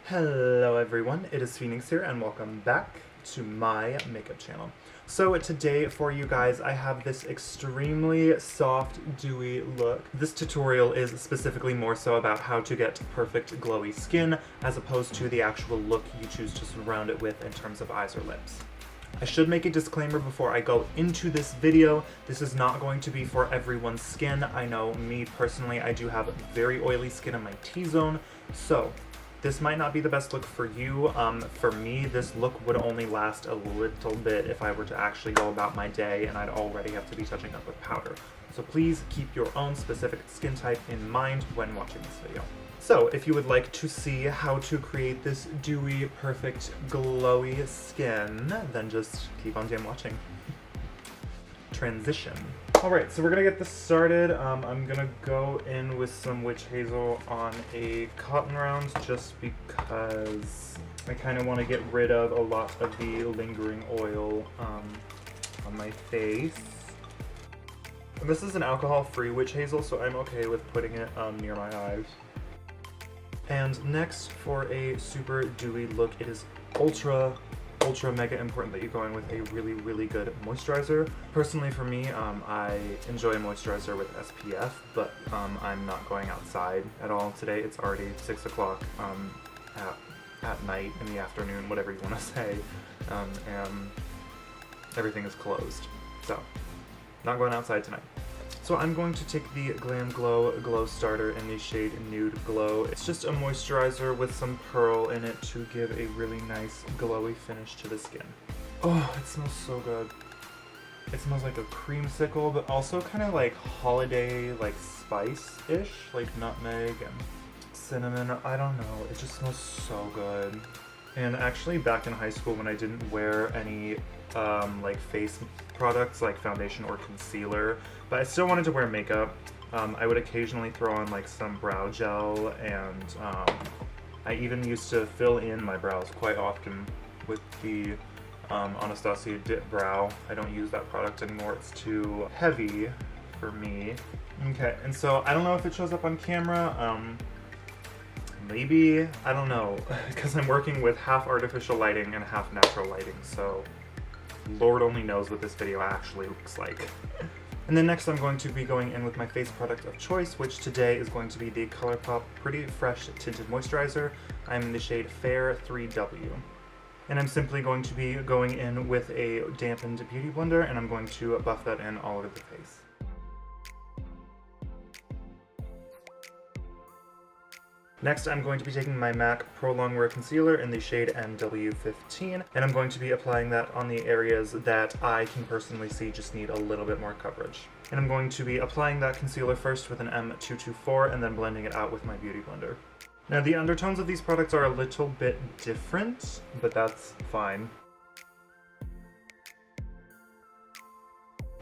Hello everyone, it is Phoenix here and welcome back to my makeup channel. So today for you guys I have this extremely soft, dewy look. This tutorial is specifically more so about how to get perfect glowy skin as opposed to the actual look you choose to surround it with in terms of eyes or lips. I should make a disclaimer before I go into this video. This is not going to be for everyone's skin. I know me personally, I do have very oily skin in my T-zone, so this might not be the best look for you. For me, this look would only last a little bit if I were to actually go about my day and I'd already have to be touching up with powder. So please keep your own specific skin type in mind when watching this video. So if you would like to see how to create this dewy, perfect, glowy skin, then just keep on damn watching. Transition. Alright, so we're gonna get this started. I'm gonna go in with some witch hazel on a cotton round just because I kind of want to get rid of a lot of the lingering oil on my face. And this is an alcohol-free witch hazel, so I'm okay with putting it near my eyes. And next, for a super dewy look, it is ultra mega important that you go in with a really good moisturizer. Personally for me, I enjoy a moisturizer with SPF, but I'm not going outside at all today. It's already 6 o'clock at night, in the afternoon, whatever you want to say, and everything is closed. So, not going outside tonight. So I'm going to take the Glam Glow Glow Starter in the shade Nude Glow. It's just a moisturizer with some pearl in it to give a really nice glowy finish to the skin. Oh, it smells so good. It smells like a creamsicle, but also kind of like holiday, like spice-ish, like nutmeg and cinnamon. I don't know, it just smells so good. And actually back in high school when I didn't wear any like face products like foundation or concealer, but I still wanted to wear makeup, I would occasionally throw on like some brow gel, and I even used to fill in my brows quite often with the Anastasia Dip Brow. I don't use that product anymore, it's too heavy for me. Okay, and so I don't know if it shows up on camera, maybe, I don't know, because I'm working with half artificial lighting and half natural lighting, so Lord only knows what this video actually looks like. And then next I'm going to be going in with my face product of choice, which today is going to be the ColourPop Pretty Fresh Tinted Moisturizer. I'm in the shade Fair 3W. And I'm simply going to be going in with a dampened beauty blender, and I'm going to buff that in all over the face. Next, I'm going to be taking my MAC Pro Longwear Concealer in the shade NW15, and I'm going to be applying that on the areas that I can personally see just need a little bit more coverage. And I'm going to be applying that concealer first with an M224 and then blending it out with my beauty blender. Now, the undertones of these products are a little bit different, but that's fine.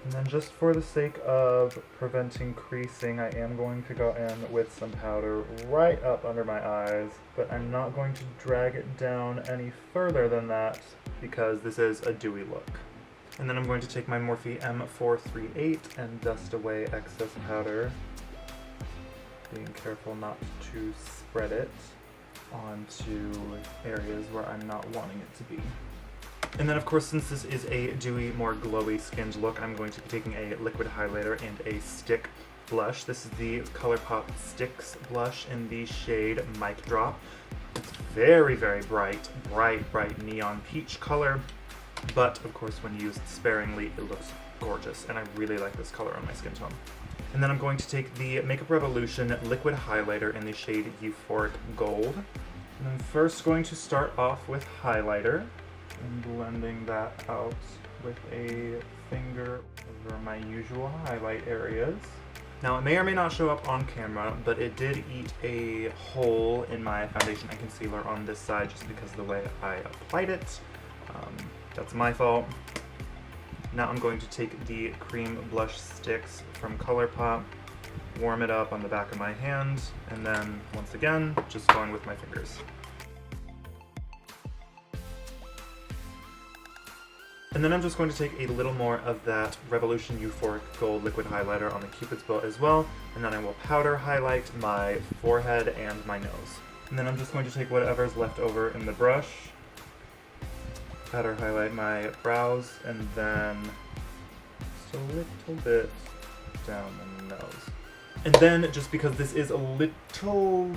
And then just for the sake of preventing creasing, I am going to go in with some powder right up under my eyes, but I'm not going to drag it down any further than that because this is a dewy look. And then I'm going to take my Morphe M438 and dust away excess powder, being careful not to spread it onto areas where I'm not wanting it to be. And then of course, since this is a dewy, more glowy skinned look, I'm going to be taking a liquid highlighter and a stick blush. This is the ColourPop Sticks blush in the shade Mic Drop. It's very bright neon peach color, but of course when used sparingly it looks gorgeous, and I really like this color on my skin tone. And then I'm going to take the Makeup Revolution liquid highlighter in the shade Euphoric Gold. And I'm first going to start off with highlighter, and blending that out with a finger over my usual highlight areas. Now, it may or may not show up on camera, but it did eat a hole in my foundation and concealer on this side just because of the way I applied it. That's my fault. Now I'm going to take the cream blush sticks from ColourPop, warm it up on the back of my hand, and then once again, just going with my fingers. And then I'm just going to take a little more of that Revolution Euphoric Gold liquid highlighter on the Cupid's bow as well, and then I will powder highlight my forehead and my nose. And then I'm just going to take whatever's left over in the brush, powder highlight my brows, and then just a little bit down the nose. And then, just because this is a little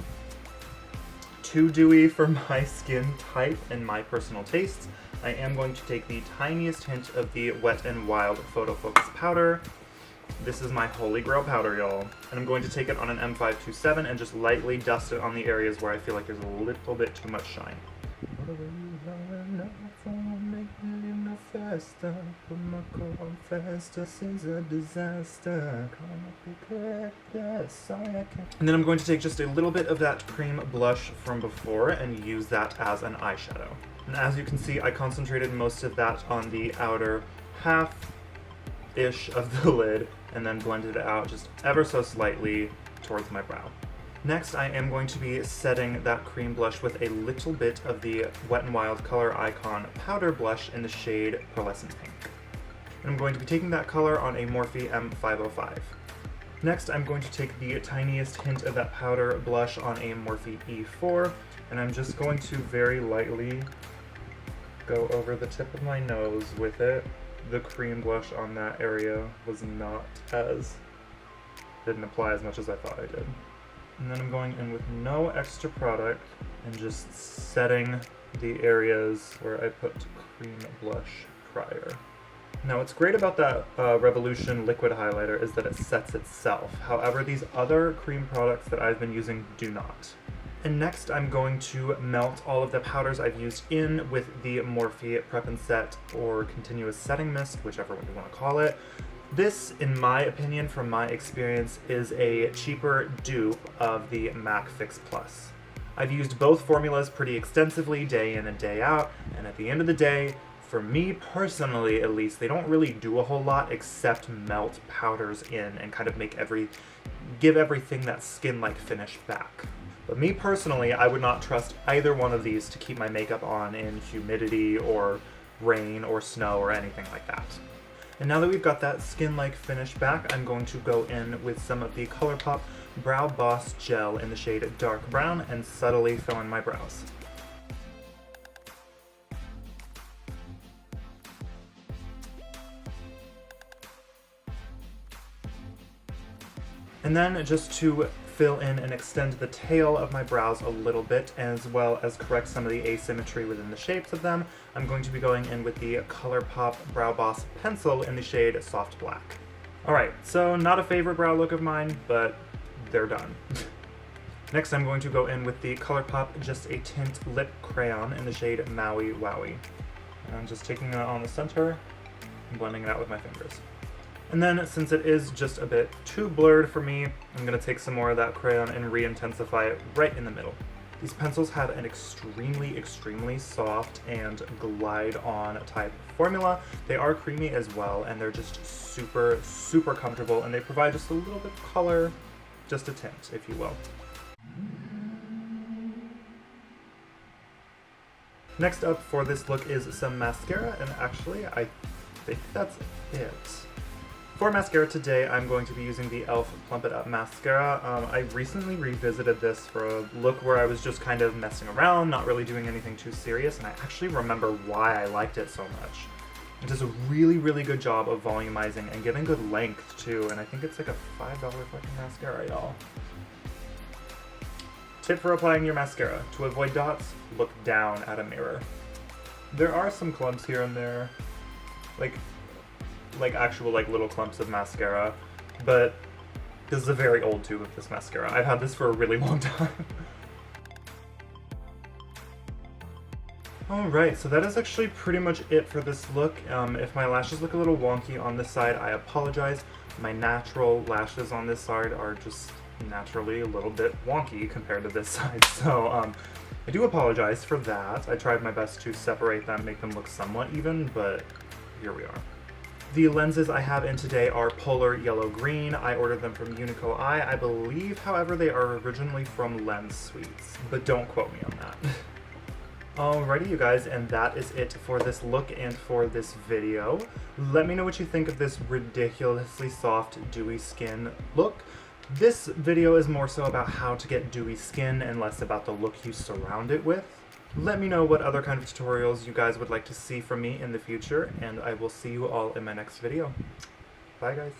too dewy for my skin type and my personal tastes, I am going to take the tiniest hint of the Wet n Wild Photo Focus powder. This is my holy grail powder, y'all. And I'm going to take it on an M527 and just lightly dust it on the areas where I feel like there's a little bit too much shine. And then I'm going to take just a little bit of that cream blush from before and use that as an eyeshadow. And as you can see, I concentrated most of that on the outer half-ish of the lid and then blended it out just ever so slightly towards my brow. Next, I am going to be setting that cream blush with a little bit of the Wet n Wild Color Icon powder blush in the shade Pearlescent Pink. And I'm going to be taking that color on a Morphe M505. Next, I'm going to take the tiniest hint of that powder blush on a Morphe E4, and I'm just going to very lightly go over the tip of my nose with it. The cream blush on that area didn't apply as much as I thought I did. And then I'm going in with no extra product and just setting the areas where I put cream blush prior. Now what's great about that Revolution liquid highlighter is that it sets itself. However, these other cream products that I've been using do not. And next I'm going to melt all of the powders I've used in with the Morphe Prep and Set or Continuous Setting Mist, whichever one you want to call it. This, in my opinion, from my experience, is a cheaper dupe of the MAC Fix Plus. I've used both formulas pretty extensively, day in and day out, and at the end of the day, for me personally at least, they don't really do a whole lot except melt powders in and kind of give everything that skin-like finish back. But me personally, I would not trust either one of these to keep my makeup on in humidity or rain or snow or anything like that. And now that we've got that skin-like finish back, I'm going to go in with some of the ColourPop Brow Boss Gel in the shade Dark Brown and subtly fill in my brows. And then just to fill in and extend the tail of my brows a little bit, as well as correct some of the asymmetry within the shapes of them, I'm going to be going in with the ColourPop Brow Boss Pencil in the shade Soft Black. Alright, so not a favorite brow look of mine, but they're done. Next I'm going to go in with the ColourPop Just a Tint Lip Crayon in the shade Maui Wowie. And I'm just taking that on the center and blending it out with my fingers. And then, since it is just a bit too blurred for me, I'm going to take some more of that crayon and re-intensify it right in the middle. These pencils have an extremely soft and glide-on type formula. They are creamy as well, and they're just super comfortable, and they provide just a little bit of color, just a tint, if you will. Next up for this look is some mascara, and actually, I think that's it. For mascara today, I'm going to be using the e.l.f. Plump It Up Mascara. I recently revisited this for a look where I was just kind of messing around, not really doing anything too serious, and I actually remember why I liked it so much. It does a really good job of volumizing and giving good length too, and I think it's like a $5 fucking mascara, y'all. Tip for applying your mascara. To avoid dots, look down at a mirror. There are some clumps here and there, like actual little clumps of mascara, but this is a very old tube of this mascara. I've had this for a really long time. Alright, so that is actually pretty much it for this look. If my lashes look a little wonky on this side, I apologize. My natural lashes on this side are just naturally a little bit wonky compared to this side, so I do apologize for that. I tried my best to separate them, make them look somewhat even, but here we are. The lenses I have in today are Polar Yellow Green. I ordered them from Unico Eye. I believe, however, they are originally from Lens Suites, but don't quote me on that. Alrighty, you guys, and that is it for this look and for this video. Let me know what you think of this ridiculously soft, dewy skin look. This video is more so about how to get dewy skin and less about the look you surround it with. Let me know what other kind of tutorials you guys would like to see from me in the future, and I will see you all in my next video. Bye guys.